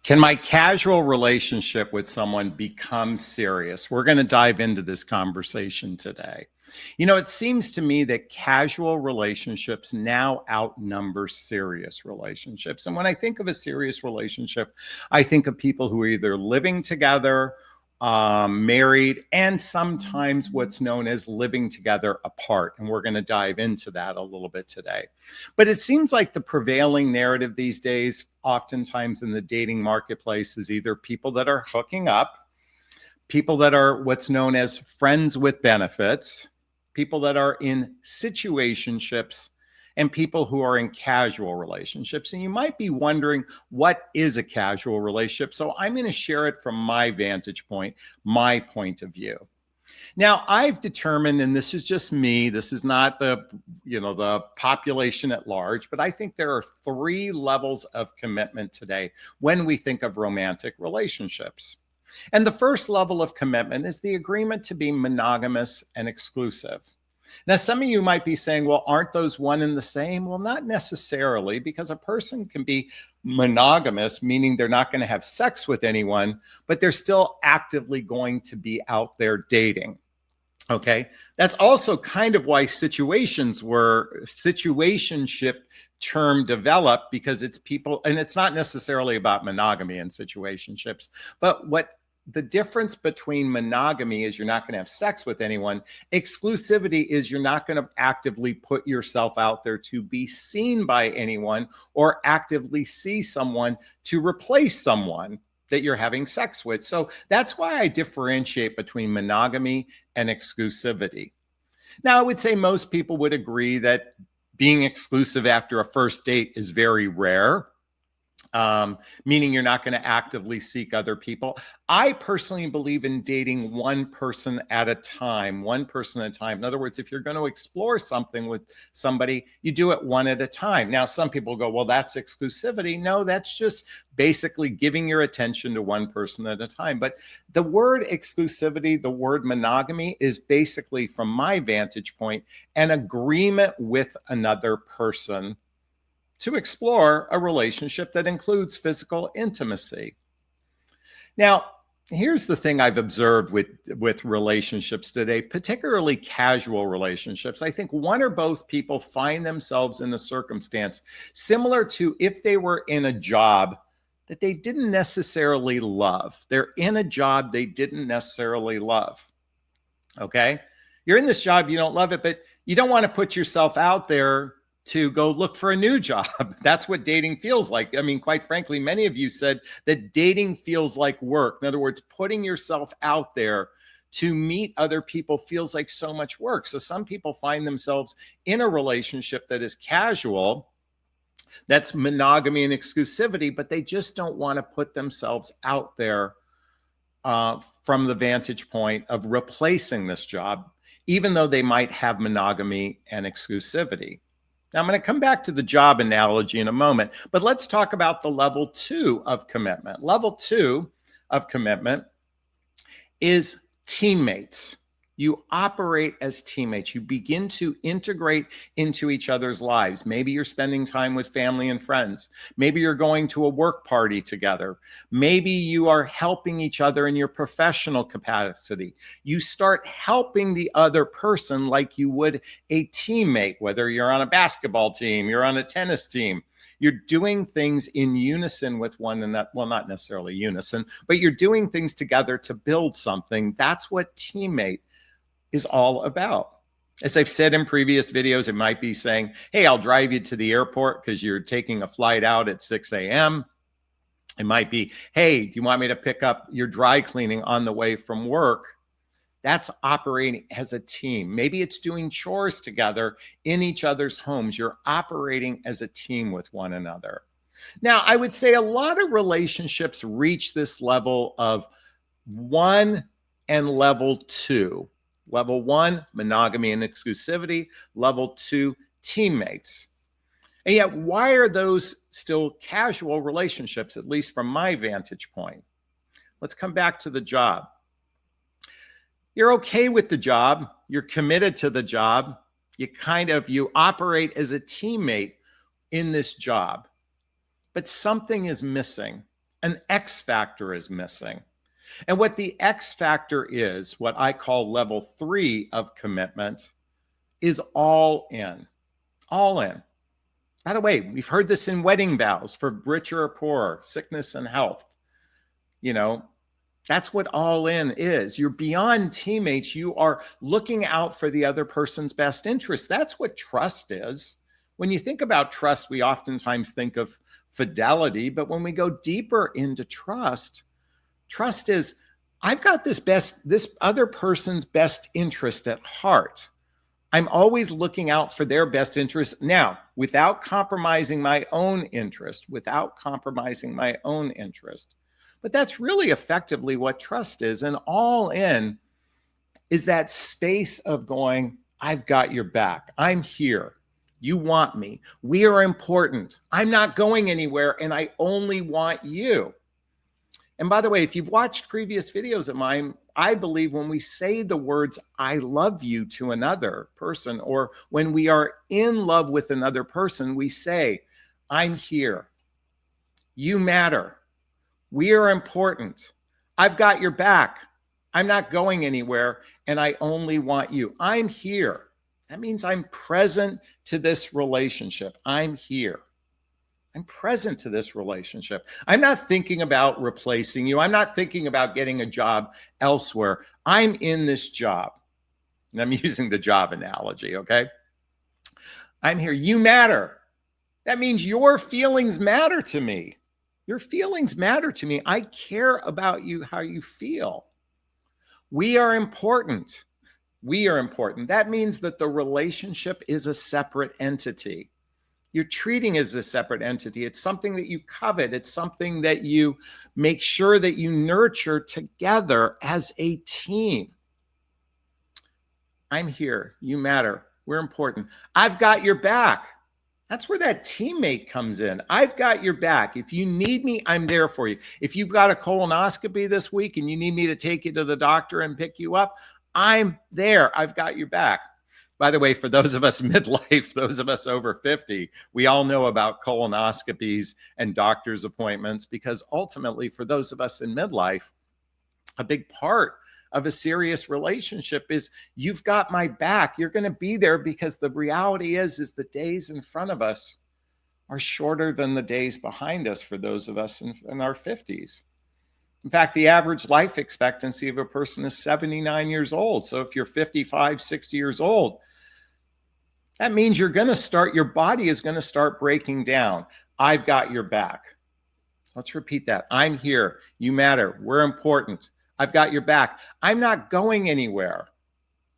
Can my casual relationship with someone become serious? We're going to dive into this conversation today. You know, it seems to me that casual relationships now outnumber serious relationships. And when I think of a serious relationship, I think of people who are either living together, married, and sometimes what's known as living together apart. And we're going to dive into that a little bit today. But it seems like the prevailing narrative these days, oftentimes in the dating marketplace, is either people that are hooking up, people that are what's known as friends with benefits, people that are in situationships, and people who are in casual relationships. And you might be wondering, what is a casual relationship? So I'm going to share it from my vantage point, my point of view. Now, I've determined, and this is just me, this is not the population at large, but I think there are 3 levels of commitment today when we think of romantic relationships. And the first level of commitment is the agreement to be monogamous and exclusive. Now, some of you might be saying, well, aren't those one and the same? Well, not necessarily, because a person can be monogamous, meaning they're not going to have sex with anyone, but they're still actively going to be out there dating. Okay. That's also kind of why situationship term developed, because it's people, and it's not necessarily about monogamy and situationships, but what the difference between monogamy is you're not going to have sex with anyone. Exclusivity is you're not going to actively put yourself out there to be seen by anyone or actively see someone to replace someone that you're having sex with. So that's why I differentiate between monogamy and exclusivity. Now, I would say most people would agree that being exclusive after a first date is very rare. Meaning you're not going to actively seek other people. I personally believe in dating one person at a time, In other words, if you're going to explore something with somebody, you do it one at a time. Now, some people go, well, that's exclusivity. No, that's just basically giving your attention to one person at a time. But the word exclusivity, the word monogamy, is basically, from my vantage point, an agreement with another person to explore a relationship that includes physical intimacy. Now, here's the thing I've observed with relationships today, particularly casual relationships. I think one or both people find themselves in a circumstance similar to if they were in a job that they didn't necessarily love. They're in a job they didn't necessarily love. Okay? You're in this job, you don't love it, but you don't want to put yourself out there to go look for a new job. That's what dating feels like. I mean, quite frankly, many of you said that dating feels like work. In other words, putting yourself out there to meet other people feels like so much work. So some people find themselves in a relationship that is casual, that's monogamy and exclusivity, but they just don't want to put themselves out there from the vantage point of replacing this job, even though they might have monogamy and exclusivity. Now, I'm going to come back to the job analogy in a moment, but let's talk about the level 2 of commitment. Level 2 of commitment is teammates. You operate as teammates. You begin to integrate into each other's lives. Maybe you're spending time with family and friends. Maybe you're going to a work party together. Maybe you are helping each other in your professional capacity. You start helping the other person like you would a teammate, whether you're on a basketball team, you're on a tennis team. You're doing things in unison with one another. Well, not necessarily unison, but you're doing things together to build something. That's what teammate is all about. As I've said in previous videos, it might be saying, hey, I'll drive you to the airport because you're taking a flight out at 6 a.m. It might be, hey, do you want me to pick up your dry cleaning on the way from work? That's operating as a team. Maybe it's doing chores together in each other's homes. You're operating as a team with one another. Now, I would say a lot of relationships reach this level of 1 and level 2. Level 1, monogamy and exclusivity. Level 2, teammates. And yet, why are those still casual relationships, at least from my vantage point? Let's come back to the job. You're okay with the job. You're committed to the job. You operate as a teammate in this job. But something is missing. An X factor is missing. And what the X factor is, what I call level 3 of commitment, is all in. All in. By the way, we've heard this in wedding vows for richer or poorer, sickness and health. You know, that's what all in is. You're beyond teammates. You are looking out for the other person's best interest. That's what trust is. When you think about trust, we oftentimes think of fidelity, but when we go deeper into trust, trust is, I've got this other person's best interest at heart. I'm always looking out for their best interest. Now, without compromising my own interest, But that's really effectively what trust is. And all in is that space of going, I've got your back. I'm here. You want me. We are important. I'm not going anywhere, and I only want you. And by the way, if you've watched previous videos of mine, I believe when we say the words, I love you to another person, or when we are in love with another person, we say, I'm here. You matter. We are important. I've got your back. I'm not going anywhere, and I only want you. I'm here. That means I'm present to this relationship. I'm here. I'm present to this relationship. I'm not thinking about replacing you. I'm not thinking about getting a job elsewhere. I'm in this job. And I'm using the job analogy, okay? I'm here. You matter. That means your feelings matter to me. Your feelings matter to me. I care about you, how you feel. We are important. We are important. That means that the relationship is a separate entity. You're treating it as a separate entity. It's something that you covet. It's something that you make sure that you nurture together as a team. I'm here. You matter. We're important. I've got your back. That's where that teammate comes in. I've got your back. If you need me, I'm there for you. If you've got a colonoscopy this week and you need me to take you to the doctor and pick you up, I'm there. I've got your back. By the way, for those of us midlife, those of us over 50, we all know about colonoscopies and doctor's appointments, because ultimately for those of us in midlife, a big part of a serious relationship is you've got my back. You're going to be there, because the reality is the days in front of us are shorter than the days behind us for those of us in our 50s. In fact, the average life expectancy of a person is 79 years old. So if you're 55, 60 years old, that means your body is going to start breaking down. I've got your back. Let's repeat that. I'm here. You matter. We're important. I've got your back. I'm not going anywhere.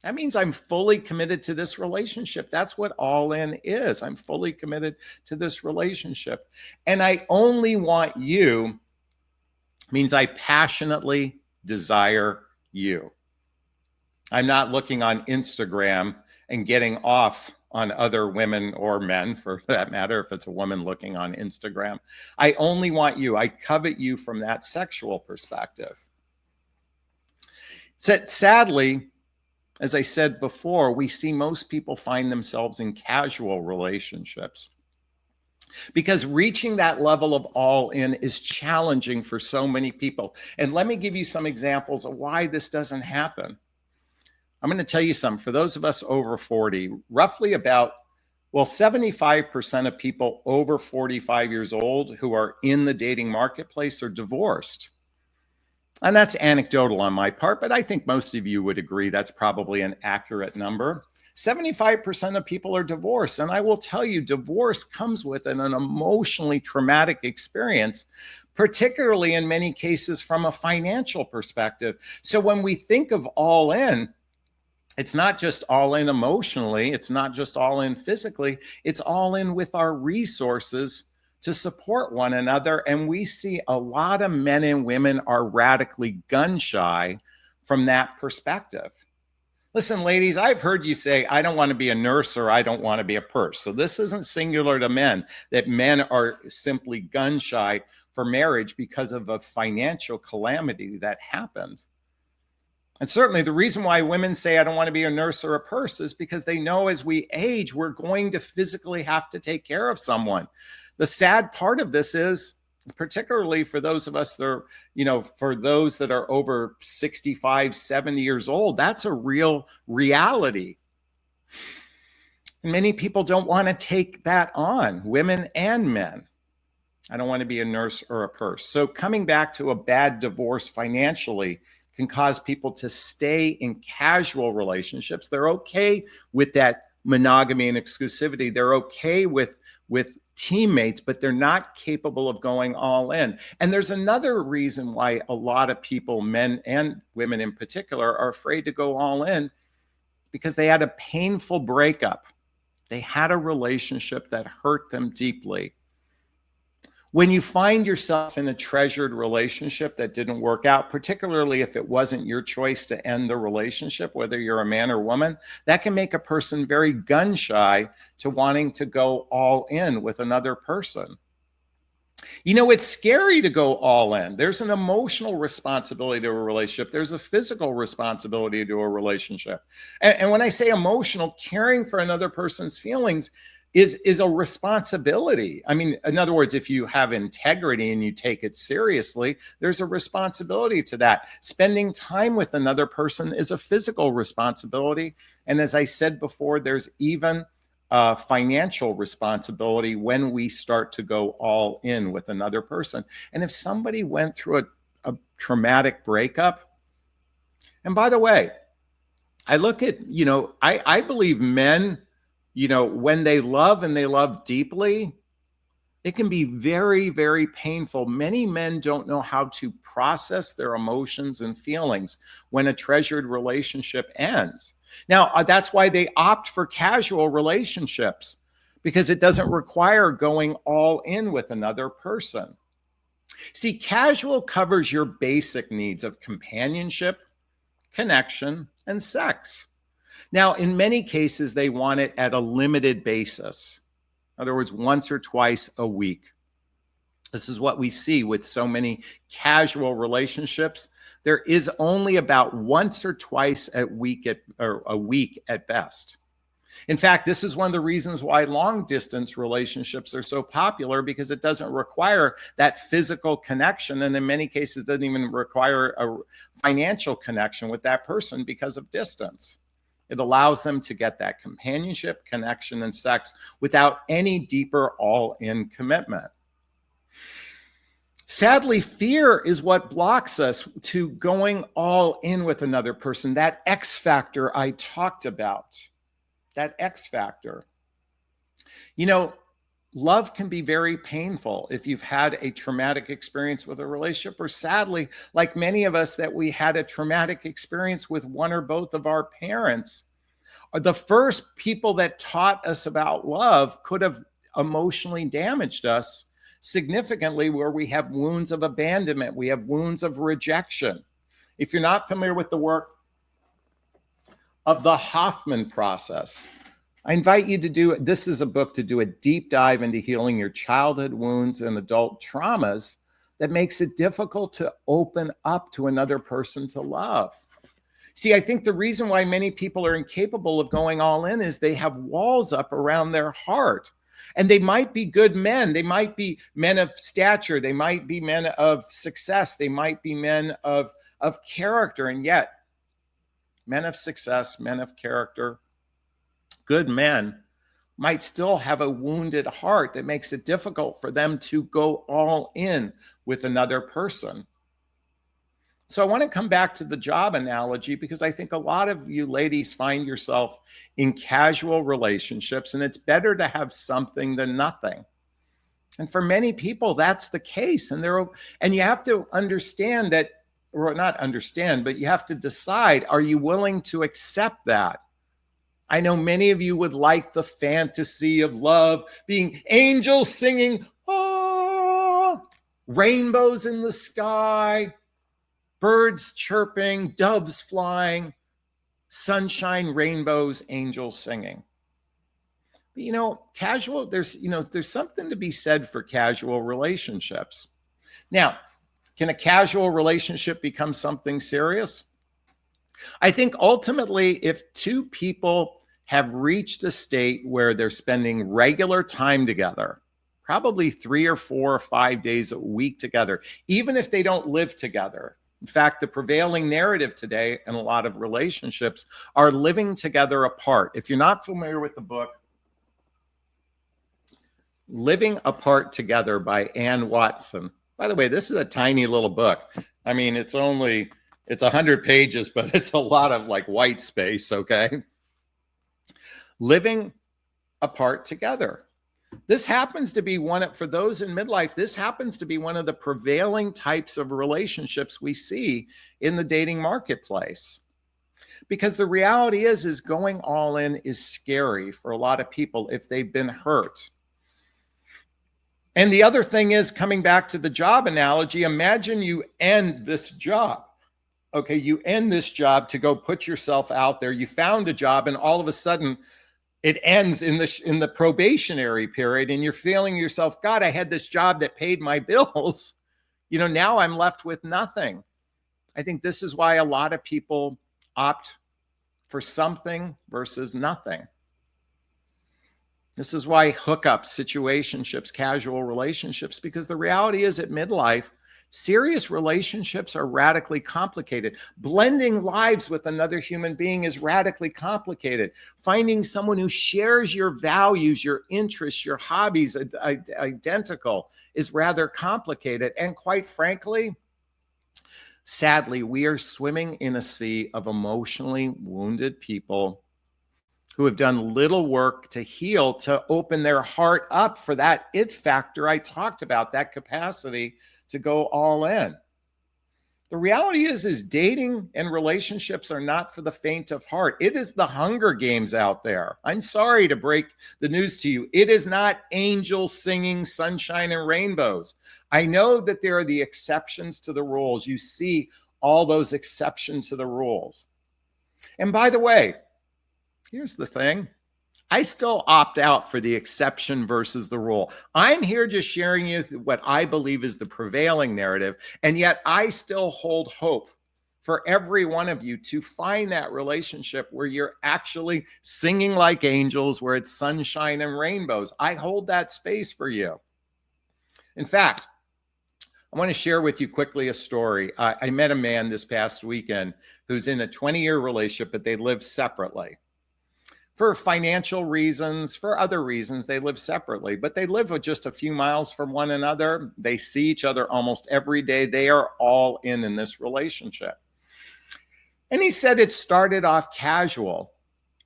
That means I'm fully committed to this relationship. That's what all in is. I'm fully committed to this relationship. And I only want you means I passionately desire you. I'm not looking on Instagram and getting off on other women or men, for that matter, if it's a woman looking on Instagram. I only want you. I covet you from that sexual perspective. Sadly, as I said before, we see most people find themselves in casual relationships, because reaching that level of all in is challenging for so many people. And let me give you some examples of why this doesn't happen. I'm going to tell you something. For those of us over 40, roughly 75% of people over 45 years old who are in the dating marketplace are divorced. And that's anecdotal on my part, but I think most of you would agree that's probably an accurate number. 75% of people are divorced. And I will tell you, divorce comes with an emotionally traumatic experience, particularly in many cases from a financial perspective. So when we think of all in, it's not just all in emotionally, it's not just all in physically, it's all in with our resources to support one another. And we see a lot of men and women are radically gun shy from that perspective. Listen, ladies, I've heard you say, I don't want to be a nurse, or I don't want to be a purse. So this isn't singular to men, that men are simply gun shy for marriage because of a financial calamity that happened. And certainly the reason why women say, I don't want to be a nurse or a purse, is because they know as we age, we're going to physically have to take care of someone. The sad part of this is particularly for those of us that are, for those that are over 65, 70 years old. That's a real reality. And many people don't want to take that on, women and men. I don't want to be a nurse or a purse. So coming back to a bad divorce financially can cause people to stay in casual relationships. They're okay with that monogamy and exclusivity. They're okay with teammates, but they're not capable of going all in. And there's another reason why a lot of people, men and women in particular, are afraid to go all in, because they had a painful breakup. They had a relationship that hurt them deeply. When you find yourself in a treasured relationship that didn't work out, particularly if it wasn't your choice to end the relationship, whether you're a man or woman, that can make a person very gun shy to wanting to go all in with another person. It's scary to go all in. There's an emotional responsibility to a relationship. There's a physical responsibility to a relationship. And when I say emotional, caring for another person's feelings is a responsibility. I mean, in other words, if you have integrity and you take it seriously, there's a responsibility to that. Spending time with another person is a physical responsibility. And as I said before, there's even financial responsibility when we start to go all in with another person. And if somebody went through a traumatic breakup, and by the way, I look at, I believe men, when they love and they love deeply, it can be very, very painful. Many men don't know how to process their emotions and feelings when a treasured relationship ends. Now, that's why they opt for casual relationships, because it doesn't require going all in with another person. See, casual covers your basic needs of companionship, connection, and sex. Now, in many cases, they want it at a limited basis. In other words, once or twice a week. This is what we see with so many casual relationships. There is only about once or twice a week at best. In fact, this is one of the reasons why long distance relationships are so popular, because it doesn't require that physical connection. And in many cases, doesn't even require a financial connection with that person because of distance. It allows them to get that companionship, connection, and sex without any deeper all-in commitment. Sadly, fear is what blocks us to going all in with another person. That X factor I talked about, that X factor. Love can be very painful if you've had a traumatic experience with a relationship, or sadly, like many of us, that we had a traumatic experience with one or both of our parents. The first people that taught us about love could have emotionally damaged us significantly, where we have wounds of abandonment, we have wounds of rejection. If you're not familiar with the work of the Hoffman process, I invite you to do it. This is a book to do a deep dive into healing your childhood wounds and adult traumas that makes it difficult to open up to another person to love. See, I think the reason why many people are incapable of going all in is they have walls up around their heart. And they might be good men. They might be men of stature. They might be men of success. They might be men of character. And yet, men of success, men of character, good men might still have a wounded heart that makes it difficult for them to go all in with another person. So I want to come back to the job analogy, because I think a lot of you ladies find yourself in casual relationships, and it's better to have something than nothing. And for many people, that's the case. And you have to understand that, or not understand, but you have to decide, are you willing to accept that? I know many of you would like the fantasy of love, being angels singing, oh, rainbows in the sky, birds chirping, doves flying, sunshine, rainbows, angels singing. But casual, there's something to be said for casual relationships. Now, can a casual relationship become something serious? I think ultimately, if two people have reached a state where they're spending regular time together, probably 3 or 4 or 5 days a week together, even if they don't live together. In fact, the prevailing narrative today in a lot of relationships are living together apart. If you're not familiar with the book, Living Apart Together by Ann Watson. By the way, this is a tiny little book. I mean, it's 100 pages, but it's a lot of like white space, okay? Living apart together. This happens to be for those in midlife, this happens to be one of the prevailing types of relationships we see in the dating marketplace. Because the reality is going all in is scary for a lot of people if they've been hurt. And the other thing is, coming back to the job analogy, imagine you end this job. Okay, you end this job to go put yourself out there. You found a job and all of a sudden it ends in the probationary period and you're feeling yourself, God, I had this job that paid my bills. Now I'm left with nothing. I think this is why a lot of people opt for something versus nothing. This is why hookups, situationships, casual relationships, because the reality is at midlife, serious relationships are radically complicated. Blending lives with another human being is radically complicated. Finding someone who shares your values, your interests, your hobbies identical is rather complicated. And quite frankly, sadly, we are swimming in a sea of emotionally wounded people who have done little work to heal, to open their heart up for that it factor I talked about, that capacity to go all in. The reality is dating and relationships are not for the faint of heart. It is the Hunger Games out there. I'm sorry to break the news to you. It is not angels singing sunshine and rainbows. I know that there are the exceptions to the rules. You see all those exceptions to the rules. And by the way, here's the thing. I still opt out for the exception versus the rule. I'm here just sharing you what I believe is the prevailing narrative, and yet I still hold hope for every one of you to find that relationship where you're actually singing like angels, where it's sunshine and rainbows. I hold that space for you. In fact, I want to share with you quickly a story. I met a man this past weekend who's in a 20-year relationship, but they live separately. For financial reasons, for other reasons, they live separately, but they live just a few miles from one another. They see each other almost every day. They are all in this relationship. And he said it started off casual,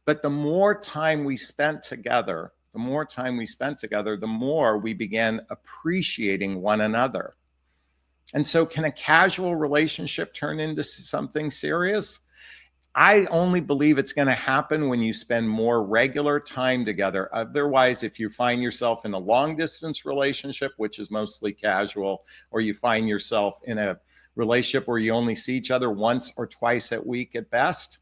but the more time we spent together, the more we began appreciating one another. And so can a casual relationship turn into something serious? I only believe it's going to happen when you spend more regular time together. Otherwise, if you find yourself in a long distance relationship, which is mostly casual, or you find yourself in a relationship where you only see each other once or twice a week at best,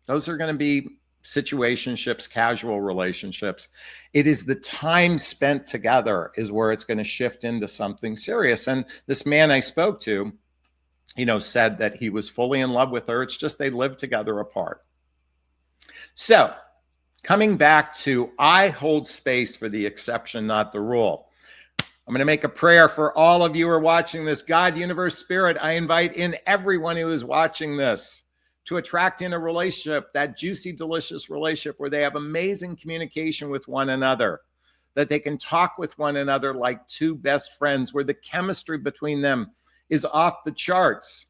those are going to be situationships, casual relationships. It is the time spent together is where it's going to shift into something serious. And this man I spoke to, said that he was fully in love with her. It's just they lived together apart. So coming back to, I hold space for the exception, not the rule. I'm going to make a prayer for all of you who are watching this. God, universe, spirit, I invite in everyone who is watching this to attract in a relationship, that juicy, delicious relationship where they have amazing communication with one another, that they can talk with one another like two best friends, where the chemistry between them is off the charts,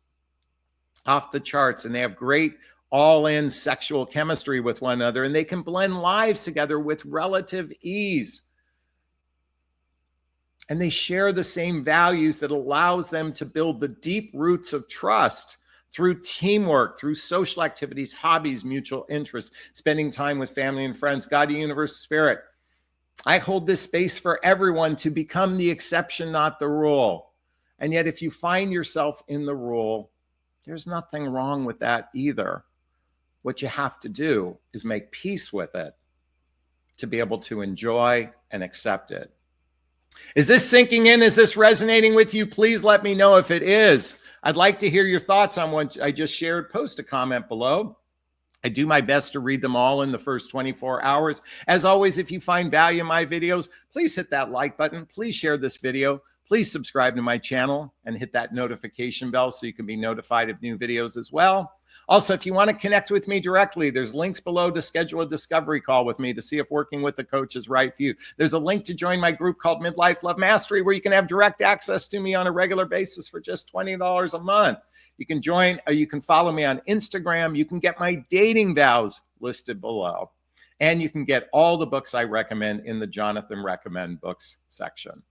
and they have great all-in sexual chemistry with one another, and they can blend lives together with relative ease. And they share the same values that allows them to build the deep roots of trust through teamwork, through social activities, hobbies, mutual interests, spending time with family and friends. God, universe, spirit, I hold this space for everyone to become the exception, not the rule. And yet, if you find yourself in the rule, there's nothing wrong with that either. What you have to do is make peace with it to be able to enjoy and accept it. Is this sinking in? Is this resonating with you? Please let me know if it is. I'd like to hear your thoughts on what I just shared. Post a comment below. I do my best to read them all in the first 24 hours. As always, if you find value in my videos, please hit that like button. Please share this video. Please subscribe to my channel and hit that notification bell so you can be notified of new videos as well. Also, if you want to connect with me directly, there's links below to schedule a discovery call with me to see if working with a coach is right for you. There's a link to join my group called Midlife Love Mastery, where you can have direct access to me on a regular basis for just $20 a month. You can join, or you can follow me on Instagram. You can get my dating vows listed below. And you can get all the books I recommend in the Jonathan Recommend Books section.